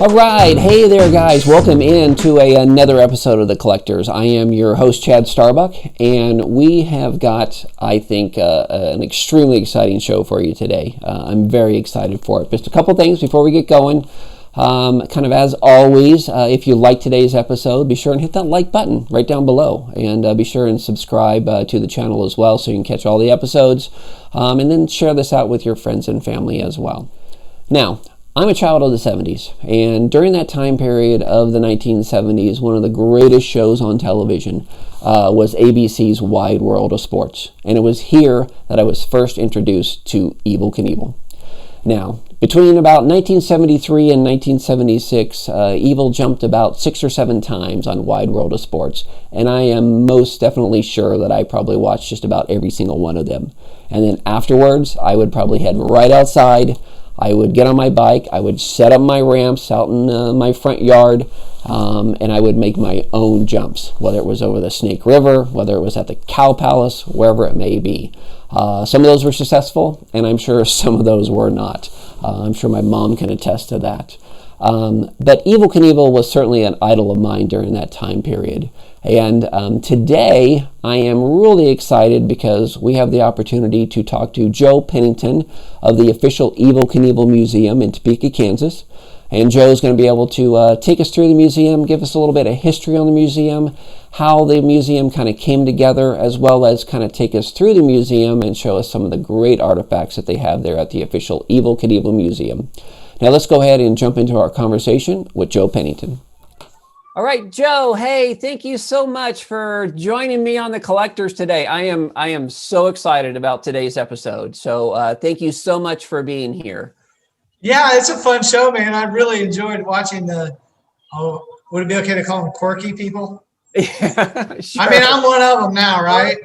All right, hey there guys, welcome into another episode of The Collectors. I am your host Chad Starbuck, and we have got, I think, an extremely exciting show for you today. I'm very excited for it. Just a couple things before we get going. Kind of as always, if you like today's episode, be sure and hit that like button right down below, and be sure and subscribe to the channel as well so you can catch all the episodes, and then share this out with your friends and family as well. Now, I'm a child of the 70s, and during that time period of the 1970s, one of the greatest shows on television was ABC's Wide World of Sports, and it was here that I was first introduced to Evel Knievel. Now, between about 1973 and 1976, Evel jumped about 6 or 7 times on Wide World of Sports, and I am most definitely sure that I probably watched just about every single one of them. And then afterwards, I would probably head right outside. I would get on my bike, I would set up my ramps out in my front yard, and I would make my own jumps, whether it was over the Snake River, whether it was at the Cow Palace, wherever it may be. Some of those were successful, and I'm sure some of those were not. I'm sure my mom can attest to that. But Evel Knievel was certainly an idol of mine during that time period. And today I am really excited because we have the opportunity to talk to Joe Pennington of the official Evel Knievel Museum in Topeka, Kansas. And Joe's going to be able to take us through the museum, give us a little bit of history on the museum, how the museum kind of came together, as well as kind of take us through the museum and show us some of the great artifacts that they have there at the official Evel Knievel Museum. Now let's go ahead and jump into our conversation with Joe Pennington. All right, Joe, hey, thank you so much for joining me on The Collectors today. I am so excited about today's episode. So thank you so much for being here. Yeah, it's a fun show, man. I really enjoyed watching would it be okay to call them quirky people? Yeah, sure. I mean, I'm one of them now, right?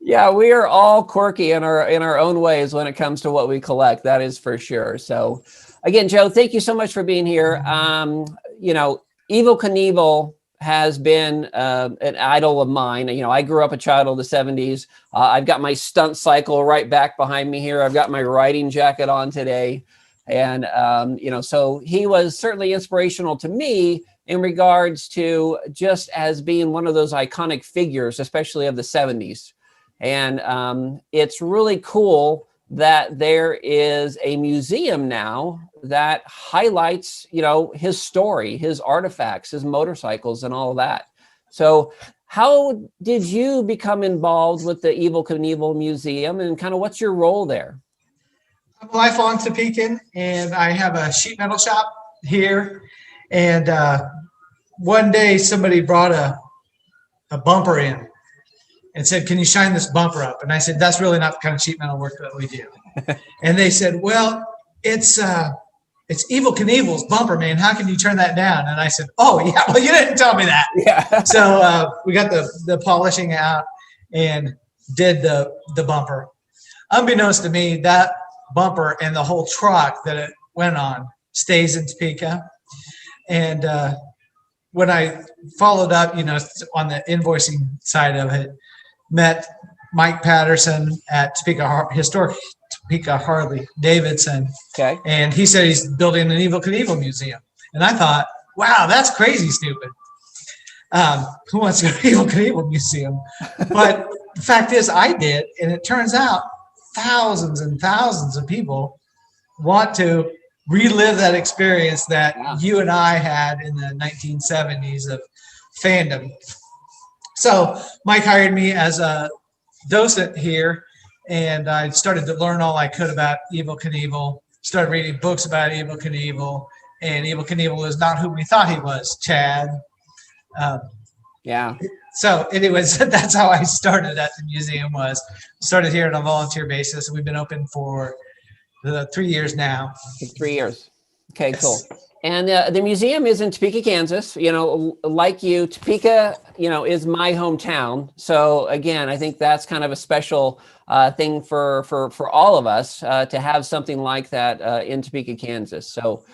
Yeah, we are all quirky in our own ways when it comes to what we collect. That is for sure. So again, Joe, thank you so much for being here. Evel Knievel has been an idol of mine. You know, I grew up a child of the 70s. I've got my stunt cycle right back behind me here. I've got my riding jacket on today. And, so he was certainly inspirational to me in regards to just as being one of those iconic figures, especially of the 70s. And it's really cool that there is a museum now that highlights, his story, his artifacts, his motorcycles, and all of that. So how did you become involved with the Evel Knievel Museum, and kind of what's your role there? I'm a lifelong Topekan, and I have a sheet metal shop here. And one day somebody brought a bumper in and said, "Can you shine this bumper up?" And I said, "That's really not the kind of sheet metal work that we do." And they said, "Well, it's Evel Knievel's bumper, man. How can you turn that down?" And I said, "Oh, yeah, well, you didn't tell me that." Yeah. So we got the polishing out and did the bumper. Unbeknownst to me, that bumper and the whole truck that it went on stays in Topeka. And when I followed up, on the invoicing side of it, met Mike Patterson at Historic Topeka Harley Davidson. Okay. And he said he's building an Evel Knievel museum. And I thought, wow, that's crazy stupid. Who wants to go to Evel Knievel museum? But the fact is I did. And it turns out thousands and thousands of people want to relive that experience that you and I had in the 1970s of fandom. So Mike hired me as a docent here, and I started to learn all I could about Evel Knievel, started reading books about Evel Knievel, and Evel Knievel is not who we thought he was, Chad. So anyways, that's how I started at the museum. Started here on a volunteer basis. We've been open for 3 years now. 3 years. Okay, yes. Cool. And the museum is in Topeka, Kansas. Like you, Topeka, is my hometown. So again, I think that's kind of a special thing for all of us to have something like that in Topeka, Kansas. So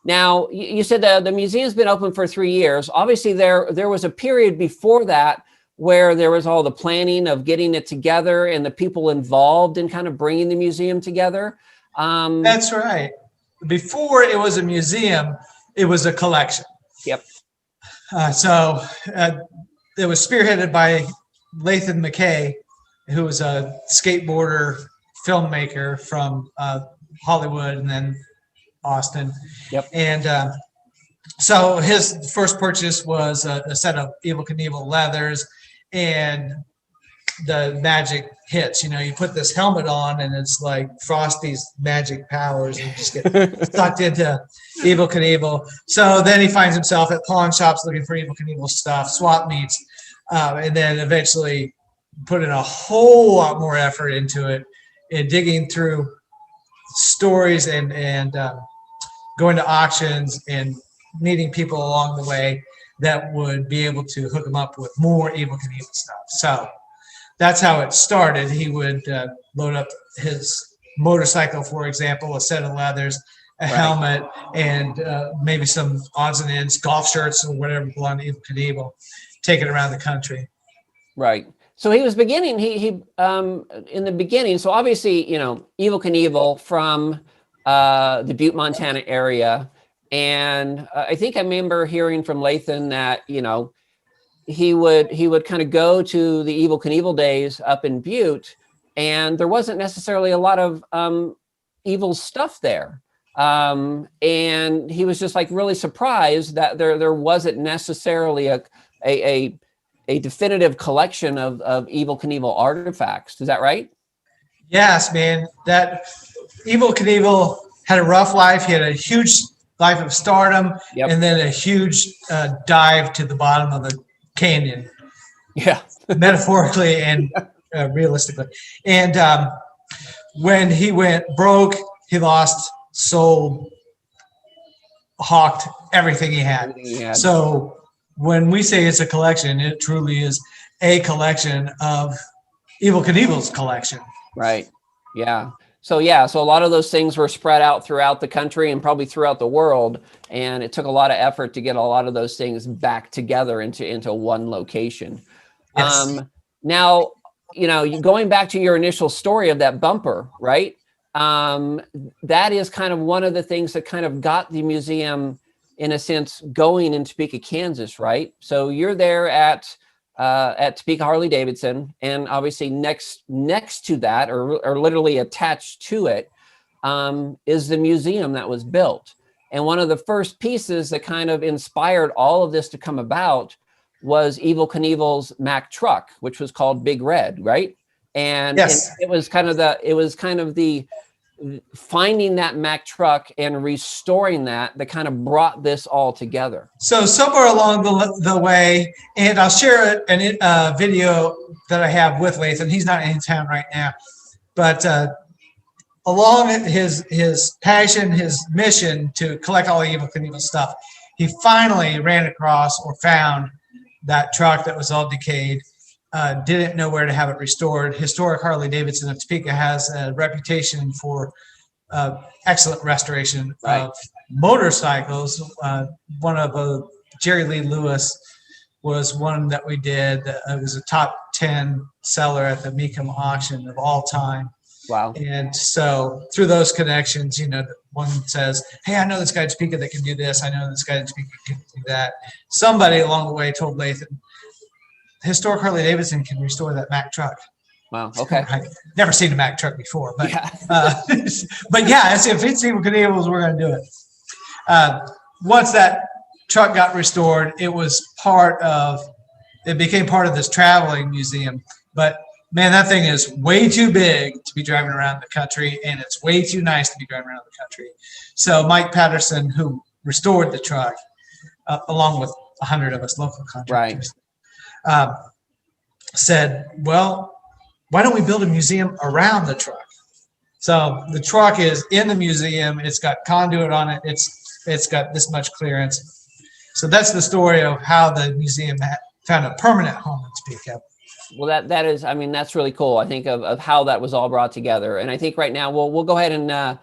now you said the museum's been open for 3 years. Obviously, there was a period before that where there was all the planning of getting it together and the people involved in kind of bringing the museum together. That's right. Before it was a museum, it was a collection. Yep. So it was spearheaded by Lathan McKay, who was a skateboarder, filmmaker from Hollywood and then Austin. Yep. And so his first purchase was a set of Evel Knievel leathers and the magic hits. You know, you put this helmet on and it's like Frosty's magic powers and you just get sucked into Evel Knievel. So then he finds himself at pawn shops looking for Evel Knievel stuff, swap meets, and then eventually put in a whole lot more effort into it and digging through stories and going to auctions and meeting people along the way that would be able to hook him up with more Evel Knievel stuff. So that's how it started. He would load up his motorcycle, for example, a set of leathers, a helmet, and maybe some odds and ends, golf shirts or whatever belonged to Evel Knievel, take it around the country. Right. So he was beginning, he in the beginning, so obviously, you know, Evel Knievel from the Butte, Montana area. And I think I remember hearing from Lathan that, you know, he would kind of go to the Evel Knievel days up in Butte, and there wasn't necessarily a lot of Evel stuff there. And he was just like really surprised that there wasn't necessarily a definitive collection of Evel Knievel artifacts. Is that right? Yes, man. That Evel Knievel had a rough life. He had a huge life of stardom, and then a huge dive to the bottom of the canyon. Yeah. Metaphorically and realistically. And when he went broke, he lost, sold, hawked everything he had. So when we say it's a collection, it truly is a collection of Evel Knievel's collection. Right. Yeah. So a lot of those things were spread out throughout the country and probably throughout the world. And it took a lot of effort to get a lot of those things back together into one location. Yes. Now, you know, going back to your initial story of that bumper, right? That is kind of one of the things that kind of got the museum, in a sense, going in Topeka, Kansas, right? So you're there at Topeka Harley-Davidson, and obviously next to that, or literally attached to it, is the museum that was built. And one of the first pieces that kind of inspired all of this to come about was Evel Knievel's Mack truck, which was called Big Red, right? And, yes. and it was kind of the finding that Mack truck and restoring that kind of brought this all together. So somewhere along the way, and I'll share a video that I have with Lathan. He's not in town right now, but along his passion, his mission to collect all the Evel Knievel stuff, he finally ran across or found that truck that was all decayed. Didn't know where to have it restored. Historic Harley-Davidson of Topeka has a reputation for excellent restoration of motorcycles. One of Jerry Lee Lewis was one that we did. It was a top 10 seller at the Mecum auction of all time. Wow. And so through those connections, you know, one says, hey, I know this guy in Topeka that can do this. I know this guy in Topeka can do that. Somebody along the way told Lathan, Historic Harley-Davidson can restore that Mack truck. Wow. Okay. I've never seen a Mack truck before, but but yeah, if it's Evel Knievel's, we're going to do it. Once that truck got restored, it became part of this traveling museum. But man, that thing is way too big to be driving around the country, and it's way too nice to be driving around the country. So Mike Patterson, who restored the truck, along with 100 of us local contractors, said, well, why don't we build a museum around the truck? So the truck is in the museum. It's got conduit on it. It's got this much clearance. So that's the story of how the museum found a permanent home in Topeka. Well, that is, I mean, that's really cool. I think of how that was all brought together. And I think right now we'll go ahead and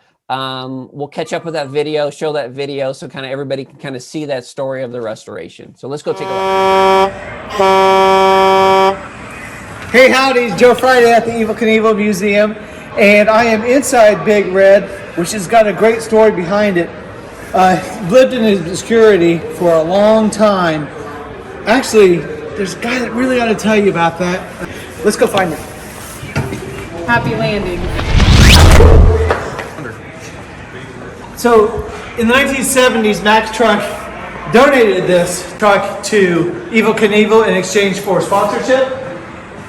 we'll catch up with that video, show that video, so kind of everybody can kind of see that story of the restoration. So let's go take a look. Hey, howdy, it's Joe Friday at the Evel Knievel Museum, and I am inside Big Red, which has got a great story behind it. lived in obscurity for a long time. Actually, there's a guy that really ought to tell you about that. Let's go find him. Happy landing. So, in the 1970s, Mack Truck donated this truck to Evel Knievel in exchange for sponsorship.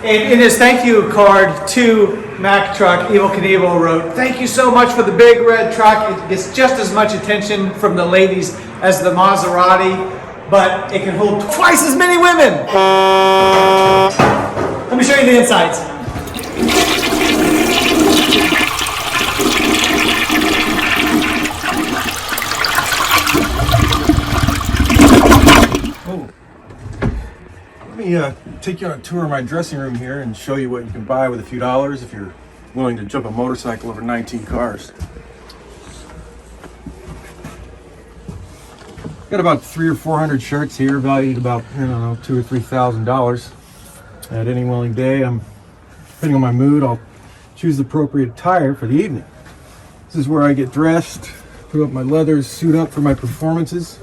And in his thank you card to Mack Truck, Evel Knievel wrote, "Thank you so much for the big red truck. It gets just as much attention from the ladies as the Maserati, but it can hold twice as many women." Let me show you the insides. Let me take you on a tour of my dressing room here and show you what you can buy with a few dollars if you're willing to jump a motorcycle over 19 cars. Got about 300 or 400 shirts here, valued about, I don't know, $2,000 or $3,000. At any willing day, depending on my mood, I'll choose the appropriate attire for the evening. This is where I get dressed, put up my leathers, suit up for my performances.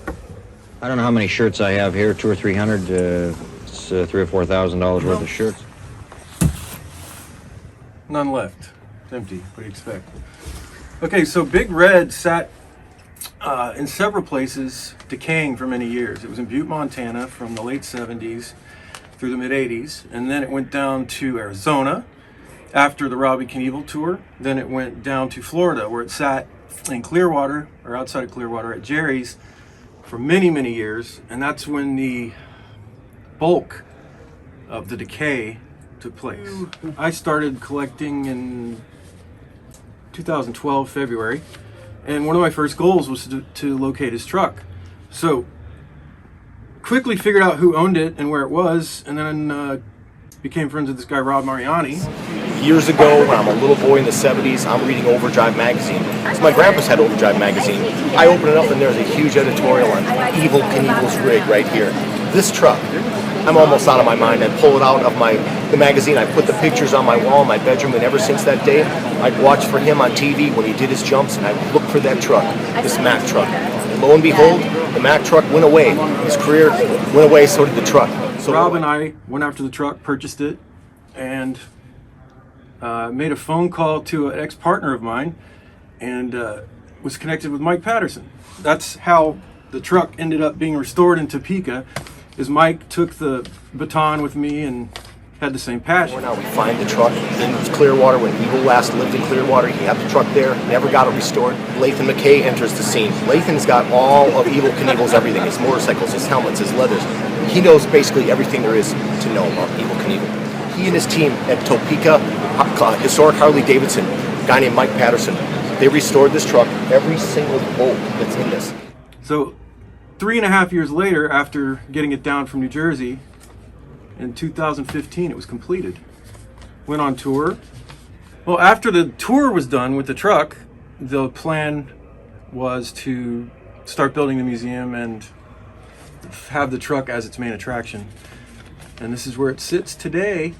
I don't know how many shirts I have here, 200 or 300. It's $3,000 or $4,000 worth of shirts. None left. It's empty. What do you expect? Okay, so Big Red sat in several places decaying for many years. It was in Butte, Montana from the late 70s through the mid 80s, and then it went down to Arizona after the Robbie Knievel tour. Then it went down to Florida, where it sat in Clearwater, or outside of Clearwater at Jerry's for many, many years, and that's when the bulk of the decay took place. I started collecting in 2012, February, and one of my first goals was to locate his truck. So quickly figured out who owned it and where it was, and then became friends with this guy, Rob Mariani. Years ago, when I'm a little boy in the 70s, I'm reading Overdrive magazine. So my grandpa's had Overdrive magazine. I open it up and there's a huge editorial on Evel Knievel's rig right here. This truck, I'm almost out of my mind. I pull it out of the magazine. I put the pictures on my wall in my bedroom, and ever since that day, I'd watch for him on TV when he did his jumps, and I'd look for that truck, this Mack truck. And lo and behold, the Mack truck went away. His career went away, so did the truck. So Rob and I went after the truck, purchased it, and made a phone call to an ex-partner of mine, and was connected with Mike Patterson. That's how the truck ended up being restored in Topeka, is Mike took the baton with me and had the same passion. Now we find the truck in Clearwater. When Evel last lived in Clearwater, he had the truck there, never got it restored. Lathan McKay enters the scene. Lathan's got all of Evel Knievel's everything, his motorcycles, his helmets, his leathers. He knows basically everything there is to know about Evel Knievel. He and his team at Topeka Historic Harley Davidson, a guy named Mike Patterson, they restored this truck, every single bolt that's in this. So 3.5 years later, after getting it down from New Jersey, in 2015 it was completed. Went on tour. Well, after the tour was done with the truck, the plan was to start building the museum and have the truck as its main attraction. And this is where it sits today.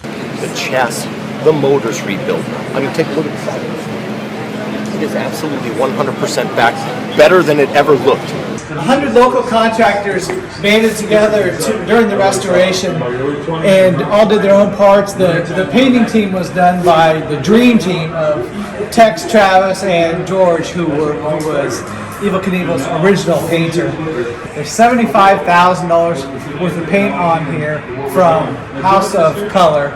The chassis, the motor's rebuilt. I mean, take a look at the side. It is absolutely 100% back, better than it ever looked. 100 local contractors banded together during the restoration and all did their own parts. The painting team was done by the dream team of Tex, Travis, and George, who was Evel Knievel's original painter. There's $75,000 worth of paint on here from House of Color.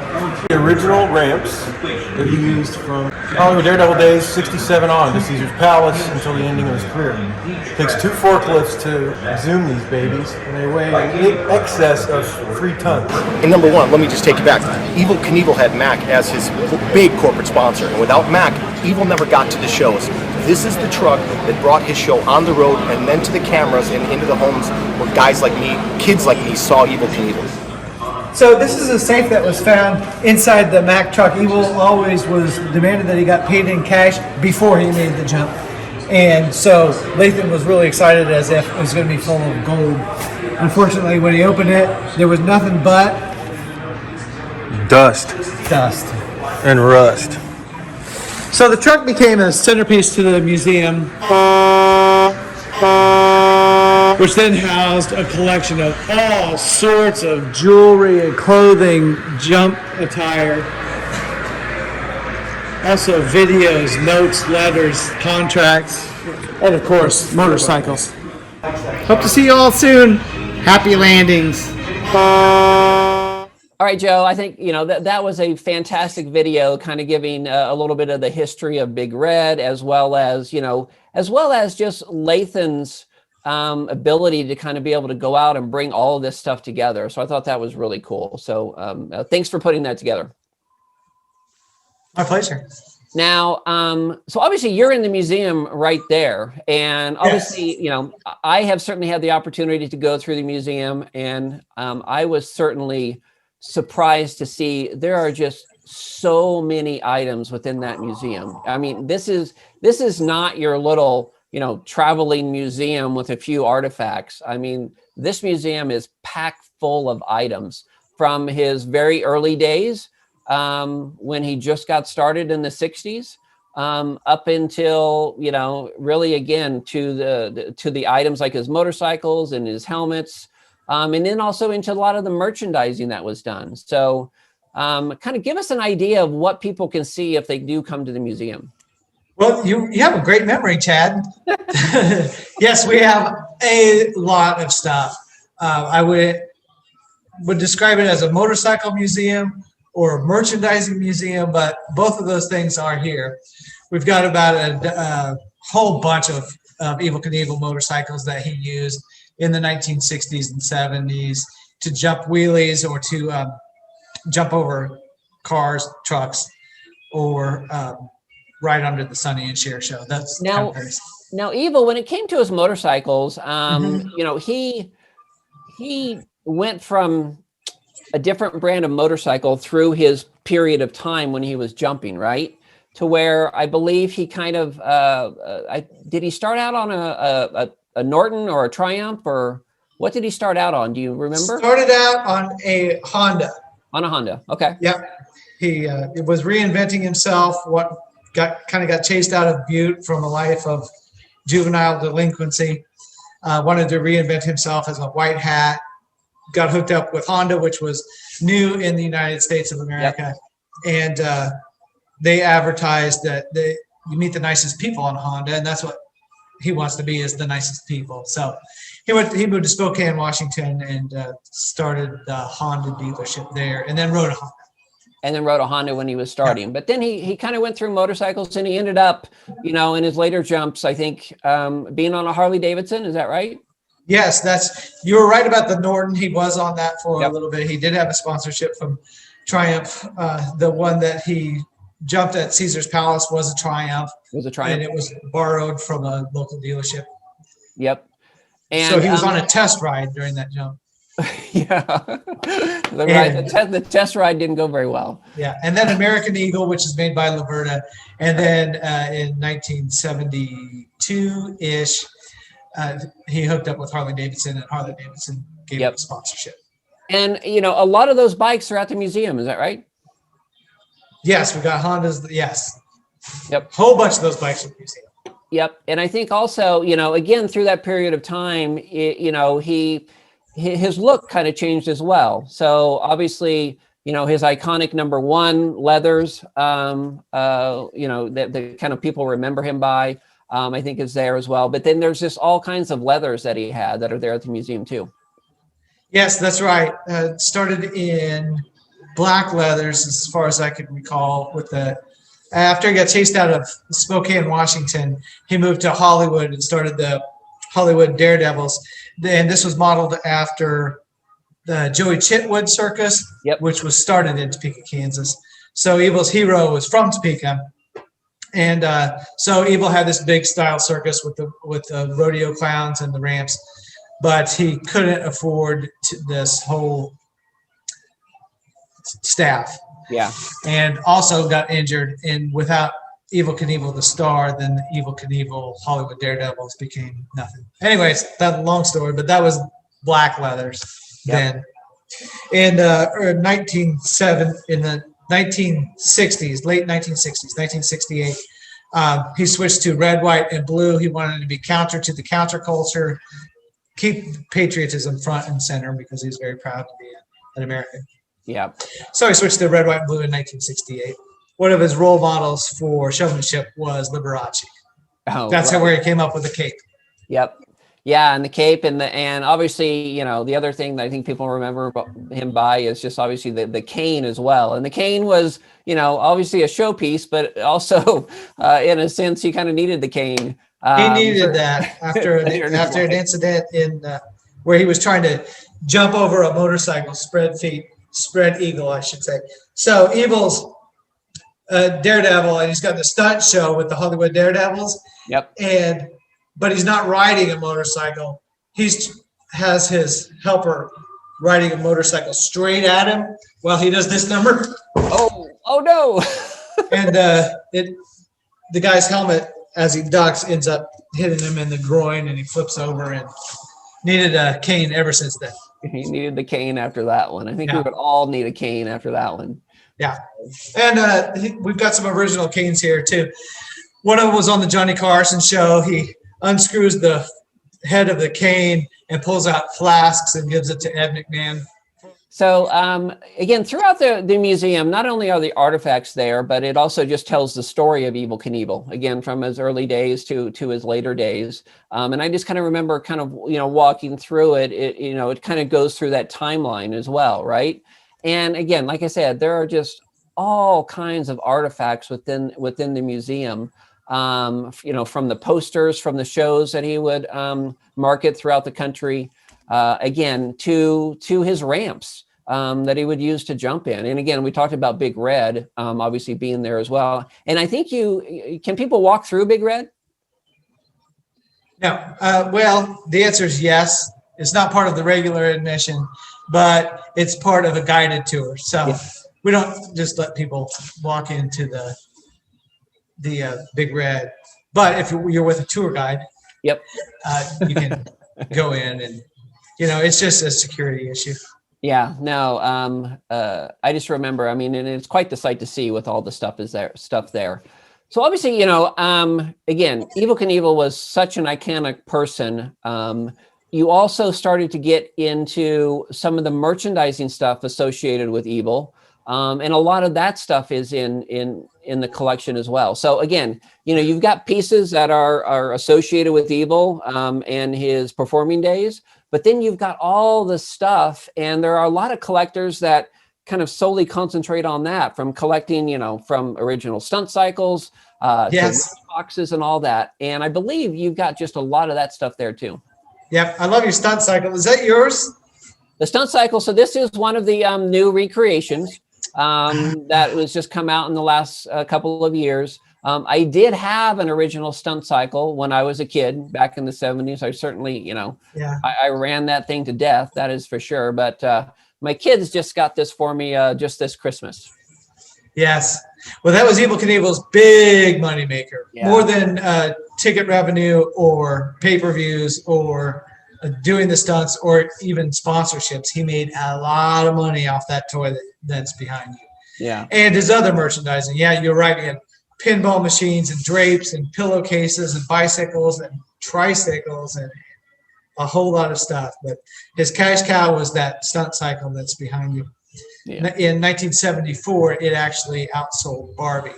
The original ramps that he used from Hollywood Daredevil days, 67 on, to Caesar's Palace until the ending of his career. It takes 2 forklifts to zoom these babies, and they weigh in excess of 3 tons. And number one, let me just take you back. Evel Knievel had Mack as his big corporate sponsor, and without Mack, Evel never got to the shows. This is the truck that brought his show on the road and then to the cameras and into the homes where guys like me, kids like me, saw Evel Knievel. So this is a safe that was found inside the Mack truck. Evel always was demanded that he got paid in cash before he made the jump. And so Lathan was really excited as if it was going to be full of gold. Unfortunately, when he opened it, there was nothing but Dust dust. and rust. So the truck became a centerpiece to the museum. which then housed a collection of all sorts of jewelry and clothing, jump attire. Also videos, notes, letters, contracts, and of course, motorcycles. Hope to see you all soon. Happy landings. All right, Joe, I think, that was a fantastic video kind of giving a little bit of the history of Big Red, as well as just Lathan's ability to kind of be able to go out and bring all of this stuff together. So I thought that was really cool. So thanks for putting that together. My pleasure. Now, so obviously you're in the museum right there, and obviously, Yes. I have certainly had the opportunity to go through the museum, and I was certainly surprised to see there are just so many items within that museum. I mean, this is not your little, traveling museum with a few artifacts. I mean, this museum is packed full of items from his very early days, when he just got started in the 60s, up until, really again to the items like his motorcycles and his helmets, and then also into a lot of the merchandising that was done. So kind of give us an idea of what people can see if they do come to the museum. Well, you have a great memory, Chad. Yes, we have a lot of stuff. I would describe it as a motorcycle museum or a merchandising museum, but both of those things are here. We've got about a whole bunch of Evel Knievel motorcycles that he used in the 1960s and 70s to jump wheelies or to jump over cars, trucks, or ride under the Sonny and Cher show. That's Now, kind of now Evel, when it came to his motorcycles, he went from a different brand of motorcycle through his period of time when he was jumping, right? To where I believe he kind of, did he start out on a Norton or a Triumph, or what did he start out on? Do you remember? Started out on a Honda. On a Honda, okay. Yep. He was reinventing himself. Got chased out of Butte from a life of juvenile delinquency. Wanted to reinvent himself as a white hat. Got hooked up with Honda, which was new in the United States of America. Yep. And they advertised that you meet the nicest people on Honda, and that's what he wants to be, is the nicest people. So he moved to Spokane, Washington, and started the Honda dealership there, and then rode a Honda. And then rode a Honda when he was starting. But then he kind of went through motorcycles, and he ended up, in his later jumps, I think, being on a Harley Davidson. Is that right? Yes, you were right about the Norton. He was on that for a little bit. He did have a sponsorship from Triumph. The one that he jumped at Caesar's Palace was a Triumph. It was a Triumph. And it was borrowed from a local dealership. Yep. And so he was on a test ride during that jump. Yeah. The test ride didn't go very well. Yeah. And then American Eagle, which is made by Laverta. And then in 1972-ish, he hooked up with Harley Davidson, and Harley Davidson gave him a sponsorship. And, a lot of those bikes are at the museum. Is that right? Yes. We got Hondas. Yes. Yep. Whole bunch of those bikes at the museum. Yep. And I think also, again, through that period of time, his look kind of changed as well. So obviously, his iconic #1 leathers, the kind of people remember him by, I think is there as well. But then there's just all kinds of leathers that he had that are there at the museum too. Yes, that's right. Started in black leathers, as far as I can recall. After he got chased out of Spokane, Washington, he moved to Hollywood and started the Hollywood Daredevils. And this was modeled after the Joey Chitwood Circus, which was started in Topeka, Kansas. So Evil's hero was from Topeka. And so Evel had this big style circus with the rodeo clowns and the ramps, but he couldn't afford this whole staff. Yeah. And also got injured, and without Evel Knievel the star, then the Evel Knievel Hollywood Daredevils became nothing. Anyways, that's a long story, but that was black leathers then. In the 1960s, late 1960s, 1968, He switched to red, white, and blue. He wanted to be counter to the counterculture, keep patriotism front and center because he's very proud to be an American. Yeah. So he switched to red, white, and blue in 1968. One of his role models for showmanship was Liberace. Oh, That's right. where he came up with the cape. Yep. Yeah, and the cape and obviously, the other thing that I think people remember him by is just obviously the cane as well. And the cane was, obviously a showpiece, but also in a sense, he kind of needed the cane. He needed that after an incident in where he was trying to jump over a motorcycle, spread eagle, I should say. So Evil's Daredevil, and he's got the stunt show with the Hollywood Daredevils. Yep. But he's not riding a motorcycle. Has his helper riding a motorcycle straight at him while he does this number. Oh no! And the guy's helmet, as he ducks, ends up hitting him in the groin, and he flips over and needed a cane ever since then. He needed the cane after that one. I think we would all need a cane after that one. Yeah. And we've got some original canes here too. One of them was on the Johnny Carson show. He unscrews the head of the cane and pulls out flasks and gives it to Ed McMahon. So again, throughout the museum, not only are the artifacts there, but it also just tells the story of Evel Knievel, again, from his early days to his later days. And I just kind of remember kind of, walking through it, it kind of goes through that timeline as well, right? And again, like I said, there are just all kinds of artifacts within the museum. From the posters, from the shows that he would market throughout the country, again, to his ramps that he would use to jump in. And again, we talked about Big Red, obviously being there as well. And I think can people walk through Big Red? No. Well, the answer is yes. It's not part of the regular admission, but it's part of a guided tour. So we don't just let people walk into the Big Red, but if you're with a tour guide, yep, you can go in, and it's just a security issue. Yeah, no, I just remember, and it's quite the sight to see with all the stuff there. So obviously, again, Evel Knievel was such an iconic person. You also started to get into some of the merchandising stuff associated with Evel. And a lot of that stuff is in the collection as well. So again, you've got pieces that are associated with Evel and his performing days, but then you've got all the stuff, and there are a lot of collectors that kind of solely concentrate on that, from collecting, from original stunt cycles, to boxes and all that. And I believe you've got just a lot of that stuff there too. Yep, I love your stunt cycle. Is that yours? The stunt cycle. So this is one of the new recreations. That was just come out in the last couple of years. I did have an original stunt cycle when I was a kid back in the 70s. I certainly, I ran that thing to death, that is for sure. But my kids just got this for me just this Christmas. Yes. Well, that was Evel Knievel's big moneymaker, more than ticket revenue or pay-per-views or doing the stunts or even sponsorships. He made a lot of money off that toy that's behind you. Yeah. And his other merchandising. Yeah, you're right. He had pinball machines and drapes and pillowcases and bicycles and tricycles and a whole lot of stuff. But his cash cow was that stunt cycle that's behind you. Yeah. In 1974, it actually outsold Barbie.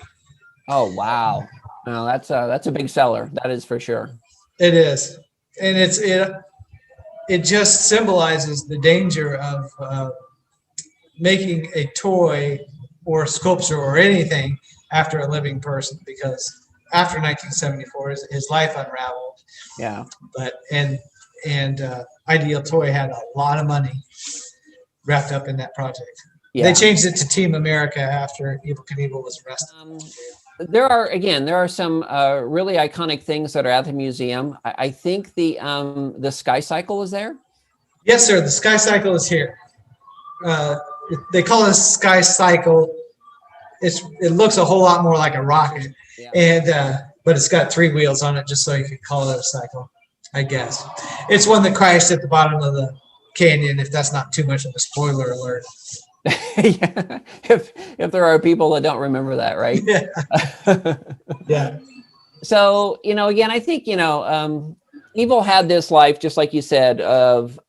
Oh, wow. No, that's a big seller. That is for sure. It is. And it just symbolizes the danger of making a toy or sculpture or anything after a living person, because after 1974 his life unraveled. Yeah. But and Ideal Toy had a lot of money wrapped up in that project. Yeah. They changed it to Team America after Evel Knievel was arrested. There are some really iconic things that are at the museum. I think the Sky Cycle is there. Yes, sir. The Sky Cycle is here. They call it a Sky Cycle. It looks a whole lot more like a rocket, but it's got 3 wheels on it, just so you could call it a cycle, I guess. It's one that crashed at the bottom of the canyon, if that's not too much of a spoiler alert. Yeah. If there are people that don't remember that, right? Yeah. Yeah. So, again, I think, Evil had this life, just like you said, of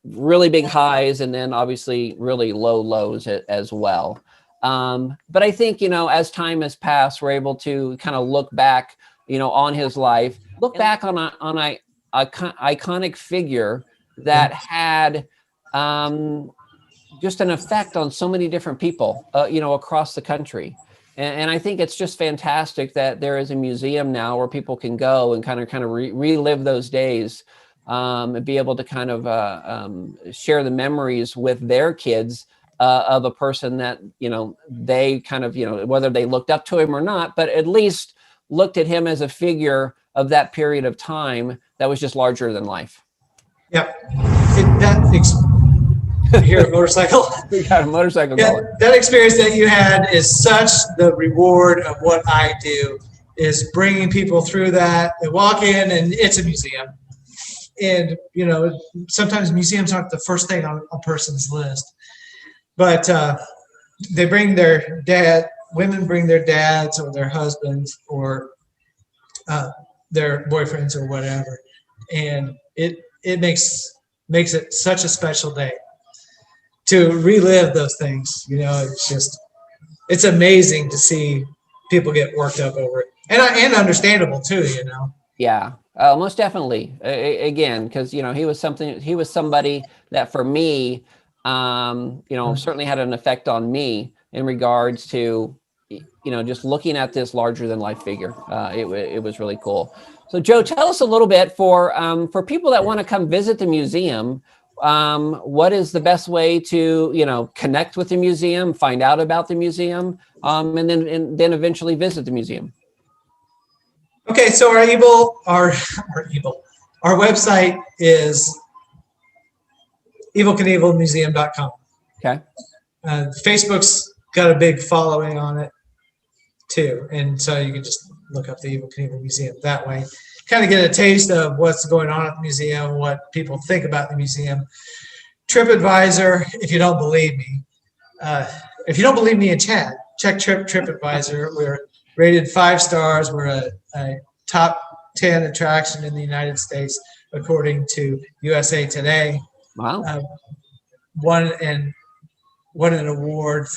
really big highs and then obviously really low lows as well. But I think, as time has passed, we're able to kind of look back, on his life, look back on a iconic figure that had just an effect on so many different people, across the country. And I think it's just fantastic that there is a museum now where people can go and kind of relive those days, and be able to kind of share the memories with their kids, of a person that, they kind of, whether they looked up to him or not, but at least looked at him as a figure of that period of time that was just larger than life. Yep. Here, a motorcycle. We got a motorcycle Yeah, going. that experience that you had is such the reward of what I do, is bringing people through that. They walk in and it's a museum. And, sometimes museums aren't the first thing on a person's list. But they bring their women bring their dads or their husbands or their boyfriends or whatever. And it makes it such a special day to relive those things. It's amazing to see people get worked up over it, and understandable too. Yeah, most definitely. Again, because he was somebody that for me, certainly had an effect on me in regards to, just looking at this larger than life figure. It was really cool. So Joe, tell us a little bit for people that want to come visit the museum. What is the best way to, connect with the museum, find out about the museum, and then eventually visit the museum? Okay, so our website is evilknievelmuseum.com. Okay. Facebook's got a big following on it too, and so you can just look up the Evil Knievel Museum that way. Kind of get a taste of what's going on at the museum, what people think about the museum. TripAdvisor, if you don't believe me, in Chad, check TripAdvisor. We're rated 5 stars. We're a top 10 attraction in the United States, according to USA Today. Wow. Won an award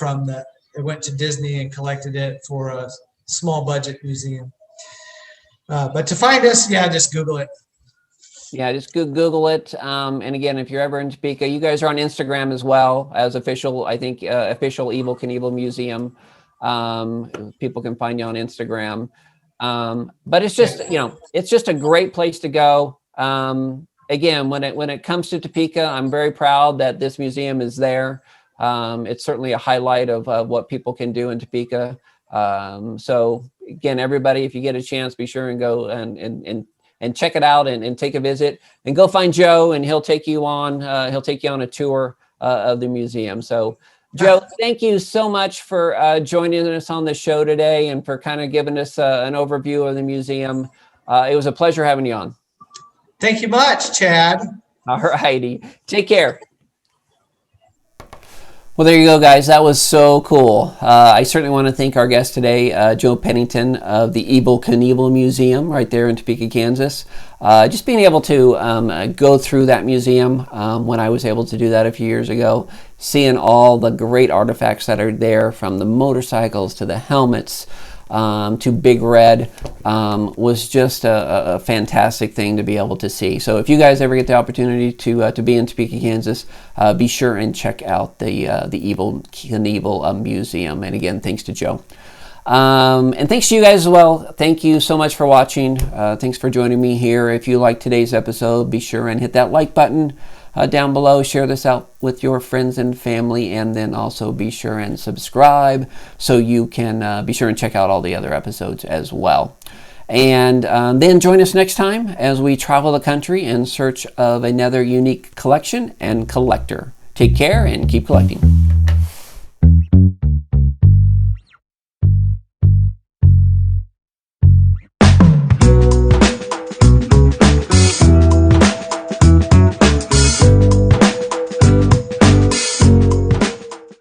it went to Disney and collected it for a small budget museum. But to find us, just Google it. Yeah, just Google it. And again, if you're ever in Topeka, you guys are on Instagram as well as official Evil Knievel Museum. People can find you on Instagram. But it's just, it's just a great place to go. Again, when it comes to Topeka, I'm very proud that this museum is there. It's certainly a highlight of what people can do in Topeka. So again, everybody, if you get a chance, be sure and go and check it out and take a visit, and go find Joe, and he'll take you on a tour of the museum. So Joe, thank you so much for joining us on the show today and for kind of giving us an overview of the museum. It was a pleasure having you on. Thank you much, Chad. All righty. Take care. Well, there you go, guys. That was so cool. I certainly want to thank our guest today, Joe Pennington of the Evil Knievel Museum right there in Topeka, Kansas. Just being able to go through that museum when I was able to do that a few years ago, seeing all the great artifacts that are there, from the motorcycles to the helmets, to Big Red, was just a fantastic thing to be able to see. So if you guys ever get the opportunity to be in Topeka, Kansas, be sure and check out the Evil Knievel Museum. And again, thanks to Joe. And thanks to you guys as well. Thank you so much for watching. Thanks for joining me here. If you liked today's episode, be sure and hit that like button down below. Share this out with your friends and family, and then also be sure and subscribe so you can be sure and check out all the other episodes as well. And then join us next time as we travel the country in search of another unique collection and collector. Take care and keep collecting.